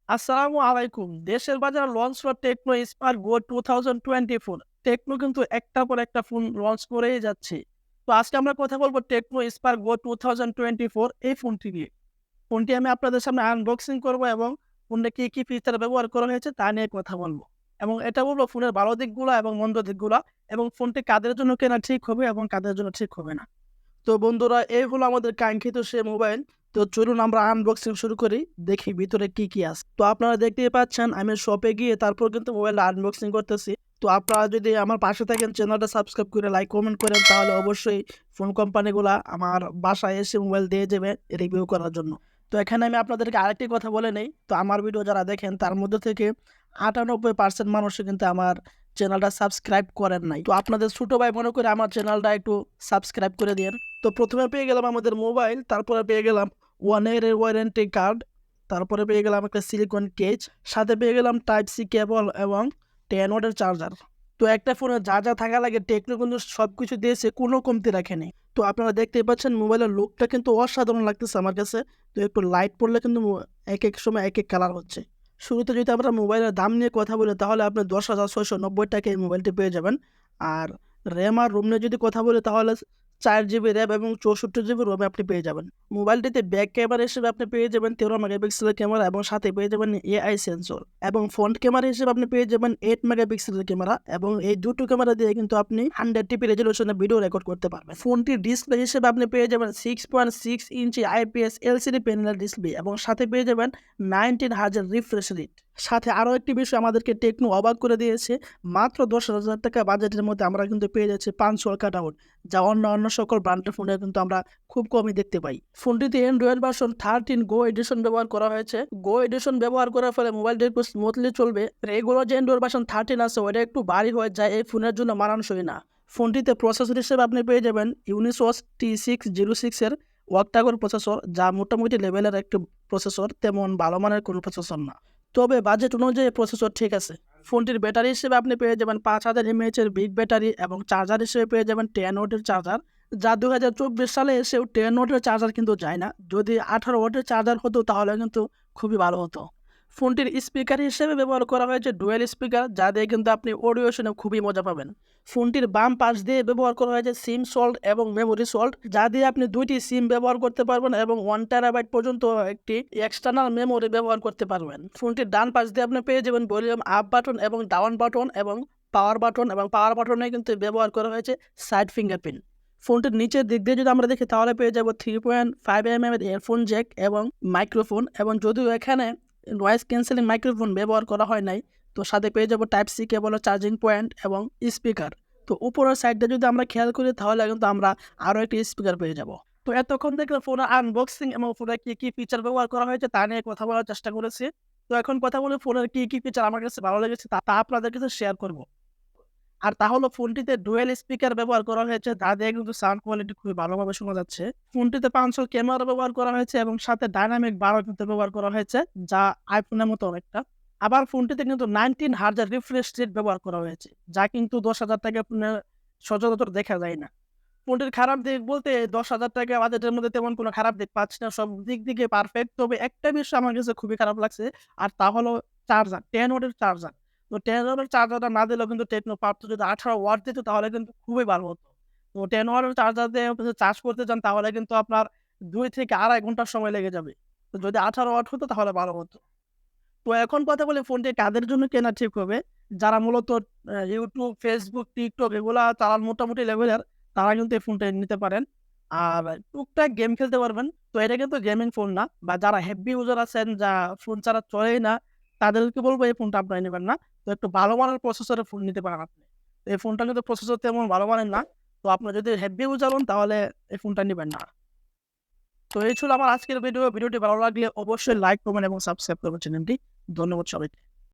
আসসালামু আলাইকুম। দেশের বাজারে লঞ্চ হলো টেকনো স্পার্ক গো 2024। টেকনো কিন্তু একটার পর একটা ফোন লঞ্চ করেই যাচ্ছে। তো আজকে আমরা কথা বলব টেকনো স্পার্ক গো 2024 এই ফোনটি নিয়ে। ফোনটি আমি আপনাদের সামনে আনবক্সিং করব এবং ফোনটা কি ফিচার ব্যবহার করা হয়েছে তা নিয়ে কথা বলব। এবং এটা বলব ফোনের ভালো দিকগুলা এবং মন্দ দিকগুলা এবং ফোনটি কাদের জন্য কেনা ঠিক হবে এবং কাদের জন্য ঠিক হবে না। তো বন্ধুরা এই হলো আমাদের কাঙ্ক্ষিত সে মোবাইল। তো চলুন আমরা আনবক্সিং শুরু করি। দেখি ভিতরে কি আছে। তো আপনারা দেখতেই পাচ্ছেন আমি শপে গিয়ে তারপর কিন্তু মোবাইলটা আনবক্সিং করতেছি। তো আপনারা যদি আমার পাশে থাকেন চ্যানেলটা সাবস্ক্রাইব করে লাইক কমেন্ট করেন তাহলে অবশ্যই ফোন কোম্পানিগুলা আমার বাসায় এসে মোবাইল দিয়ে যাবে রিভিউ করার জন্য। তো এখানে আমি আপনাদেরকে আরেকটি কথা বলে নেই। তো আমার ভিডিও যারা দেখেন তার মধ্যে থেকে ৯৮% মানুষই কিন্তু আমার চ্যানেলটা সাবস্ক্রাইব করেন নাই। তো আপনাদের ছোট ভাই মনে করে আমার চ্যানেলটা একটু সাবস্ক্রাইব করে দিয়েন। তো প্রথমে পেয়ে গেলাম আমাদের মোবাইল, তারপরে পেয়ে গেলাম 1 ইয়ারের ওয়ারেন্টি কার্ড, তারপরে পেয়ে গেলাম একটা সিলিকন কেজ, সাথে পেয়ে গেলাম টাইপ সি কেবল এবং 10 ওয়াটের চার্জার। তো একটা ফোনে যা থাকা লাগে টেকনো কিন্তু সবকিছু দিয়েছে, কোনো কমতি রাখেনি। তো আপনারা দেখতেই পাচ্ছেন মোবাইলের লুকটা কিন্তু অসাধারণ লাগতেছে আমার কাছে। তো একটু লাইট পড়লে কিন্তু এক সময় এক কালার হচ্ছে। শুরুতে যদি আমরা মোবাইলের দাম নিয়ে কথা বলি তাহলে আপনি 10,690 টাকায় এই মোবাইলটি পেয়ে যাবেন। আর র্যাম আর রোম নিয়ে যদি কথা বলি তাহলে 4 জিবি র্যাম এবং 64 জিবি রোমে আপনি পেয়ে যাবেন। মোবাইলটিতে ব্যাক ক্যামেরা হিসেবে আপনি পেয়ে যাবেন 13 মেগাপিক্সেলের ক্যামেরা এবং সাথে পেয়ে যাবেন এআই সেন্সর, এবং ফ্রন্ট ক্যামেরা হিসেবে আপনি পেয়ে যাবেন 8 মেগাপিক্সেলের ক্যামেরা, এবং এই দুটো ক্যামেরা দিয়ে কিন্তু আপনি 100 টিপি রেজলিউশনে ভিডিও রেকর্ড করতে পারবেন। ফোনটির ডিসপ্লে হিসেবে আপনি পেয়ে যাবেন 6.6 ইঞ্চি আইপিএস এলসিডি প্যানেলের ডিসপ্লে এবং সাথে পেয়ে যাবেন 19 হার্জ রিফ্রেশ রেট। সাথে আরও একটি বিষয় আমাদেরকে টেকনো অবাক করে দিয়েছে, মাত্র 10,000 টাকা বাজেটের মধ্যে আমরা কিন্তু পেয়ে যাচ্ছি 5 ওয়াল কাটআউট, যা অন্য সকল ব্র্যান্ডের ফোনে কিন্তু আমরা খুব কমই দেখতে পাই। ফোনটিতে অ্যান্ড্রয়েড ভার্সন 13 গো এডিশন ব্যবহার করা হয়েছে। গো এডিশন ব্যবহার করার ফলে মোবাইলটি একটু স্মুথলি চলবে। রেগুলার যে অ্যান্ড্রয়েড ভার্সন 13 আছে ওটা একটু ভারী হয়ে যায়, এই ফোনের জন্য মানানসই না। ফোনটিতে প্রসেসর হিসেবে আপনি পেয়ে যাবেন ইউনিসোস T606 এর ওয়াক্টাগোর প্রসেসর, যা মোটামুটি লেভেলের একটি প্রসেসর, তেমন ভালো মানের কোনো প্রসেসর না, তবে বাজেট অনুযায়ী প্রসেসর ঠিক আছে। ফোনটির ব্যাটারি হিসেবে আপনি পেয়ে যাবেন 5000 mAh এর বিগ ব্যাটারি এবং চার্জার হিসেবে পেয়ে যাবেন 10 ওয়াটের চার্জার, যা 2024 সালে এসেও 10 ওয়াটের চার্জার কিন্তু যায় না। যদি 18 ওয়াটের চার্জার হতো তাহলে কিন্তু খুবই ভালো হতো। ফোনটির স্পিকার হিসেবে ব্যবহার করা হয়েছে ডুয়েল স্পিকার, যা দিয়ে কিন্তু আপনি অডিও শুনে খুবই মজা পাবেন। ফোনটির বাম পাশ দিয়ে ব্যবহার করা হয়েছে সিম সল্ট এবং মেমোরি সল্ট, যা দিয়ে আপনি দুইটি সিম ব্যবহার করতে পারবেন এবং 1 টেরাবাইট পর্যন্ত একটি এক্সটার্নাল মেমোরি ব্যবহার করতে পারবেন। ফোনটির ডান পাশ দিয়ে আপনি পেয়ে যাবেন ভলিউম আপ বাটন এবং ডাউন বাটন এবং পাওয়ার বাটন, এবং পাওয়ার বাটনে কিন্তু ব্যবহার করা হয়েছে সাইড ফিঙ্গারপ্রিন্ট। ফোনটির নিচের দিক দিয়ে যদি আমরা দেখি তাহলে পেয়ে যাবো 3.5 mm এর ইয়ারফোন জ্যাক এবং মাইক্রোফোন, এবং যদিও এখানে নয়েজ ক্যান্সেলিং মাইক্রোফোন ব্যবহার করা হয় নাই। তো সাথে পেয়ে যাবো type C cable, charging point এবং স্পিকার। তো উপরের সাইডটা যদি আমরা খেয়াল করি তাহলে কিন্তু আমরা আরও একটি স্পিকার পেয়ে যাব। তো এতক্ষণ থেকে ফোনের আনবক্সিং এবং ফোনে কি ফিচার ব্যবহার করা হয়েছে তা নিয়ে কথা বলার চেষ্টা করেছি। তো এখন কথা বলি ফোনের কি ফিচার আমার কাছে ভালো লেগেছে তা আপনাদের কাছে শেয়ার করব। আর তা হলো ফোনটিতে ডুয়েল স্পিকার ব্যবহার করা হয়েছে, যা দিয়ে কিন্তু সাউন্ড কোয়ালিটি খুবই ভালোভাবে শোনা যাচ্ছে। ফোনটিতে 500 ক্যামেরা ব্যবহার করা হয়েছে এবং সাথে ডাইনামিক বারো কিন্তু ব্যবহার করা হয়েছে, যা আইফোনের মতো অনেকটা। আবার ফোনটিতে কিন্তু 19 হার্জ রিফ্রেশ রেট ব্যবহার করা হয়েছে, যা কিন্তু 10,000 টাকা ফোনে সচরাচর দেখা যায় না। ফোনটির খারাপ দিক বলতে 10,000 টাকা বাজেটের মধ্যে তেমন কোনো খারাপ দিক পাচ্ছি না, সব দিক থেকে পারফেক্ট। তবে একটা বিষয় আমার কাছে খুবই খারাপ লাগছে, আর তা হলো চার্জার, 10 ওয়াটের চার্জার। তো 10 ওয়াটের চার্জারটা না দিলেও কিন্তু টেকনো পারতো, যদি 18 ওয়াট দিত তাহলে কিন্তু খুবই ভালো হতো। তো 10 ওয়াটের চার্জার দিয়ে যদি চার্জ করতে চান তাহলে কিন্তু আপনার 2 থেকে আড়াই ঘন্টা সময় লেগে যাবে। তো যদি 18 ওয়াট হতো তাহলে ভালো হতো। তো এখন কথা বলি ফোনটি কাদের জন্য কেনা ঠিক হবে? যারা মূলত YouTube, Facebook, TikTok এগুলা চালান মোটামুটি লেভেলের, তারা কিন্তু এই ফোনটা নিতে পারেন। আর টুকটাক গেম খেলতে পারবেন। তো এটা কিন্তু গেমিং ফোন না, বা যারা হেভি ইউজার আছেন যা ফোন ছাড়া চলেই না, তাদেরকে বলব এই ফোনটা আপনারা নিবেন না। তো একটু ভালো মানের প্রসেসরের ফোন নিতে পারেন আপনি। তো এই ফোনটা কিন্তু প্রসেসর তেমন ভালো মানের না। তো আপনার যদি হেভি ইউজার হন তাহলে এই ফোনটা নিবেন না। তো এই ছিল আমার আজকের ভিডিও। ভিডিওটি ভালো লাগলে অবশ্যই লাইক করবেন এবং সাবস্ক্রাইব করবেন চ্যানেলটি। ধন্যবাদ সবাইকে।